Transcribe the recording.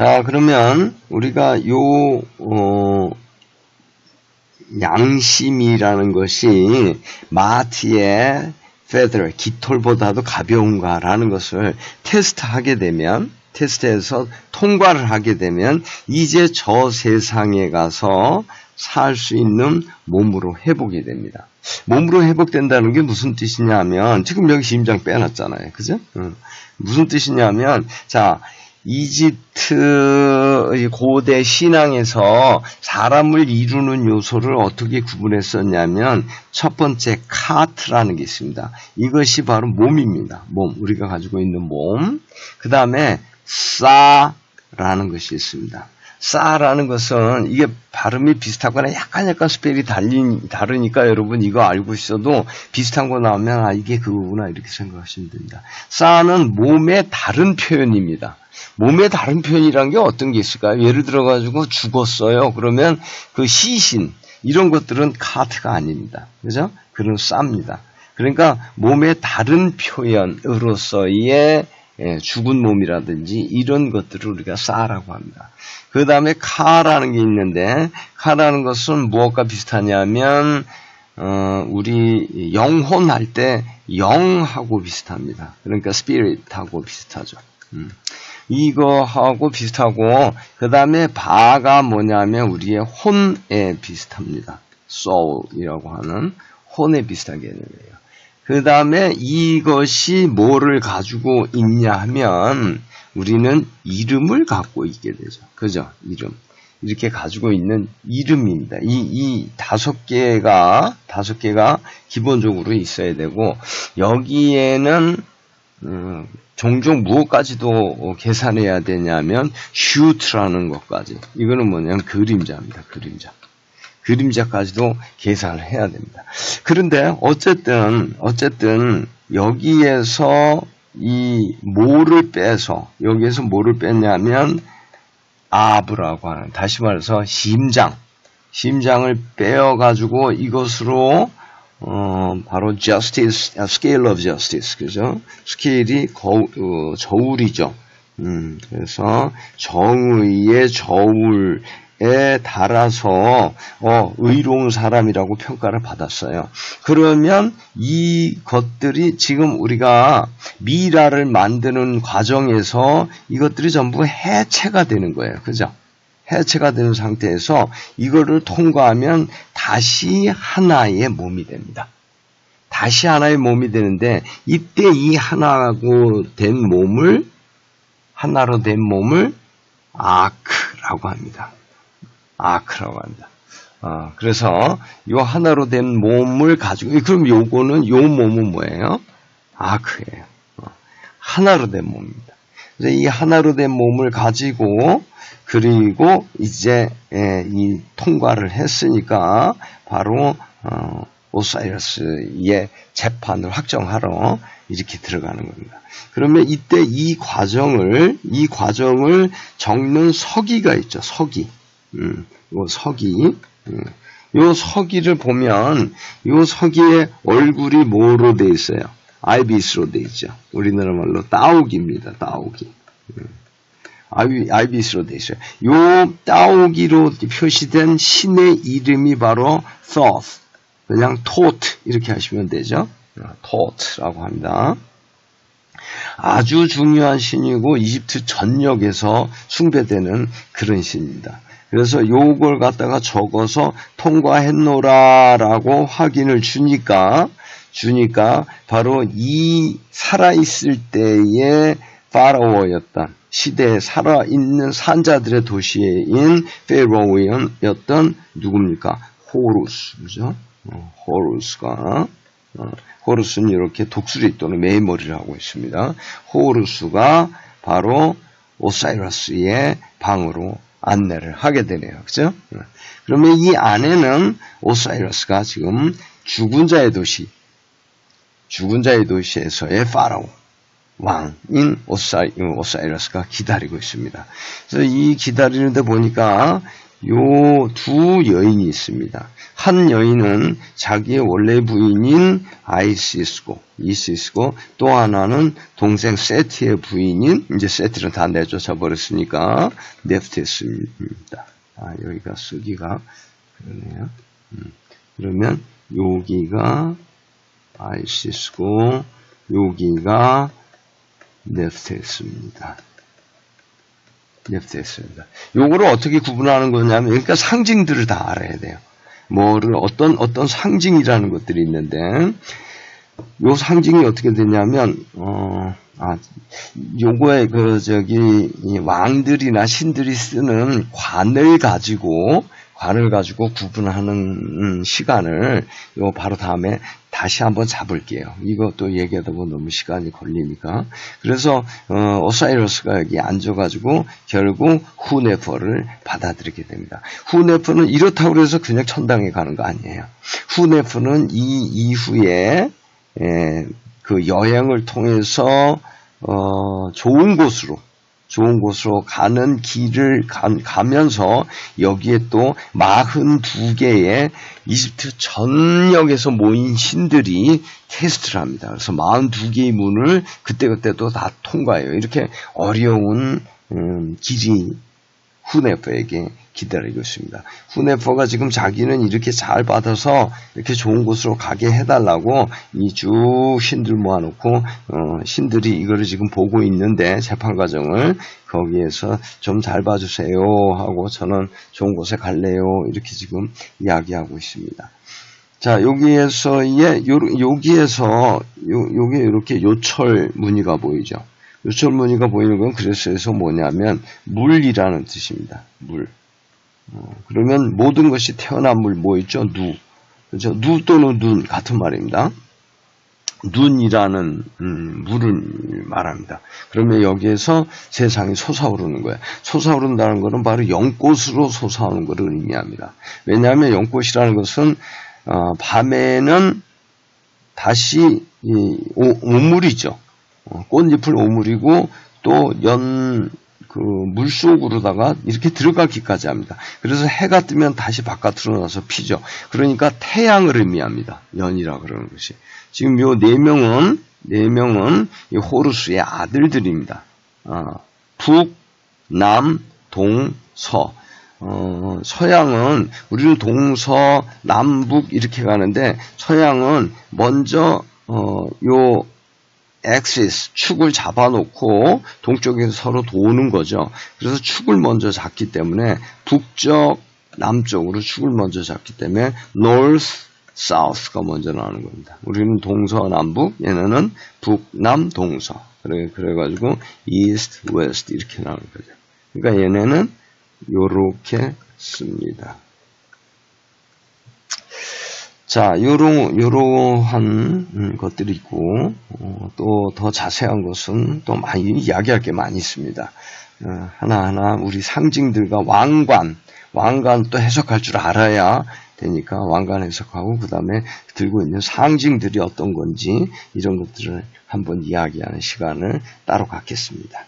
자, 그러면 우리가 양심이라는 것이 마티의 feather, 깃털보다도 가벼운가라는 것을 테스트하게 되면, 테스트해서 통과를 하게 되면 이제 저 세상에 가서 살 수 있는 몸으로 회복이 됩니다. 몸으로 회복된다는 게 무슨 뜻이냐면, 지금 여기 심장 빼놨잖아요. 그죠? 무슨 뜻이냐면, 자, 이집트 고대 신앙에서 사람을 이루는 요소를 어떻게 구분했었냐면 첫 번째 카트라는 게 있습니다. 이것이 바로 몸입니다. 몸, 우리가 가지고 있는 몸. 그 다음에 싸라는 것이 있습니다. 싸라는 것은 이게 발음이 비슷하거나 약간 스펠이 다르니까 여러분 이거 알고 있어도 비슷한 거 나오면 아 이게 그거구나 이렇게 생각하시면 됩니다. 싸는 몸의 다른 표현입니다. 몸의 다른 표현이란 게 어떤 게 있을까요? 예를 들어가지고 죽었어요. 그러면 그 시신 이런 것들은 카트가 아닙니다. 그죠? 그런 싸입니다. 그러니까 몸의 다른 표현으로서의 죽은 몸이라든지 이런 것들을 우리가 싸라고 합니다. 그 다음에 카라는 게 있는데 카라는 것은 무엇과 비슷하냐면 우리 영혼 할 때 영하고 비슷합니다. 그러니까 스피릿하고 비슷하죠. 이거하고 비슷하고 그 다음에 바가 뭐냐면 우리의 혼에 비슷합니다. soul이라고 하는 혼에 비슷한 개념이에요. 그 다음에 이것이 뭐를 가지고 있냐 하면 우리는 이름을 갖고 있게 되죠. 그죠? 이름. 이렇게 가지고 있는 이름입니다. 이 다섯 개가 기본적으로 있어야 되고 여기에는 종종 무엇까지도 계산해야 되냐면 슈트라는 것까지. 이거는 뭐냐면 그림자입니다. 그림자까지도 계산을 해야 됩니다. 그런데 어쨌든 여기에서 이 뭐를 빼서 여기에서 뭐를 뺐냐면 아브라고 하는 다시 말해서 심장을 빼어가지고 이것으로 바로 justice, scale of justice, 그죠? 스케일이 저울이죠. 그래서 정의의 저울에 달아서 의로운 사람이라고 평가를 받았어요. 그러면 이것들이 지금 우리가 미라를 만드는 과정에서 이것들이 전부 해체가 되는 거예요. 그죠? 해체가 되는 상태에서 이거를 통과하면 다시 하나의 몸이 됩니다. 다시 하나의 몸이 되는데 이때 이 하나로 된 몸을 아크라고 합니다. 그래서 이 하나로 된 몸을 가지고 그럼 요거는 요 몸은 뭐예요? 아크예요. 하나로 된 몸입니다. 그래서 이 하나로 된 몸을 가지고 그리고 이제 이 통과를 했으니까 바로 오사이러스의 재판을 확정하러 이렇게 들어가는 겁니다. 그러면 이때 이 과정을 적는 서기가 있죠. 서기. 요 서기를 보면 요 서기의 얼굴이 뭐로 돼 있어요? 아이비스로 돼 있죠. 우리나라 말로 따오기입니다. 따오기. 아이비스로 돼 있어요. 요 따오기로 표시된 신의 이름이 바로 Thoth. 그냥 토트 이렇게 하시면 되죠. 토트라고 합니다. 아주 중요한 신이고 이집트 전역에서 숭배되는 그런 신입니다. 그래서 요걸 갖다가 적어서 통과했노라라고 확인을 주니까 바로 이 살아있을 때의 파라오였던 시대에 살아있는 산자들의 도시인 페로우였던 누굽니까? 호루스, 그죠? 호루스는 이렇게 독수리 또는 메이머리를 하고 있습니다. 호루스가 바로 오사이러스의 방으로 안내를 하게 되네요. 그죠? 그러면 이 안에는 오사이러스가 지금 죽은 자의 도시에서의 파라오 왕인 오사이러스가 기다리고 있습니다. 그래서 이 기다리는데 보니까 요 두 여인이 있습니다. 한 여인은 자기의 원래 부인인 이시스고 또 하나는 동생 세트의 부인인 이제 세트는 다 내쫓아 버렸으니까 네프테스입니다. 여기가 쓰기가 그러네요. 그러면 여기가 이시스고 여기가 네프테스입니다. 요거를 어떻게 구분하는 거냐면, 그러니까 상징들을 다 알아야 돼요. 뭐를 어떤 상징이라는 것들이 있는데, 요 상징이 어떻게 되냐면, 요거에 왕들이나 신들이 쓰는 관을 가지고 구분하는 시간을 요 바로 다음에 다시 한번 잡을게요. 이것도 얘기하다 보면 너무 시간이 걸리니까. 그래서 오사이러스가 여기 앉아가지고 결국 후네퍼를 받아들이게 됩니다. 후네퍼는 이렇다고 해서 그냥 천당에 가는 거 아니에요. 후네퍼는 이 이후에 그 여행을 통해서 좋은 곳으로 가는 길을 가면서 여기에 또 42개의 이집트 전역에서 모인 신들이 테스트를 합니다. 그래서 42개의 문을 그때그때 또 다 통과해요. 이렇게 어려운 길이 후네퍼에게 기다리고 있습니다. 후네퍼가 지금 자기는 이렇게 잘 받아서 이렇게 좋은 곳으로 가게 해달라고 이 쭉 신들 모아놓고 신들이 이거를 지금 보고 있는데 재판 과정을 거기에서 좀 잘 봐주세요 하고 저는 좋은 곳에 갈래요 이렇게 지금 이야기하고 있습니다. 자 여기에서 여기 이렇게 요철 무늬가 보이죠. 요철 무늬가 보이는 건 그래서에서 뭐냐면 물이라는 뜻입니다. 물. 그러면 모든 것이 태어난 물 뭐 있죠? 누. 그렇죠? 누 또는 눈 같은 말입니다. 눈이라는 물을 말합니다. 그러면 여기에서 세상이 솟아오르는 거예요. 솟아오른다는 것은 바로 연꽃으로 솟아오는 것을 의미합니다. 왜냐하면 연꽃이라는 것은 밤에는 다시 오물이죠. 꽃잎을 오물이고 또 그 물속으로다가 이렇게 들어가기까지 합니다. 그래서 해가 뜨면 다시 바깥으로 나서 피죠. 그러니까 태양을 의미합니다. 연이라 그러는 것이. 지금 요 네 명은 이 호루스의 아들들입니다. 북, 남, 동, 서. 서양은 우리는 동서, 남북 이렇게 가는데 서양은 먼저 요 엑시스, 축을 잡아놓고 동쪽에서 서로 도는 거죠. 그래서 축을 먼저 잡기 때문에 북쪽, 남쪽으로 축을 먼저 잡기 때문에 north, south가 먼저 나오는 겁니다. 우리는 동서남북, 얘네는 북남, 동서. 그래가지고 east, west 이렇게 나오는 거죠. 그러니까 얘네는 요렇게 씁니다. 자, 요러한 것들이 있고, 또 더 자세한 것은 또 많이 이야기할 게 많이 있습니다. 하나하나 우리 상징들과 왕관 또 해석할 줄 알아야 되니까 왕관 해석하고, 그 다음에 들고 있는 상징들이 어떤 건지, 이런 것들을 한번 이야기하는 시간을 따로 갖겠습니다.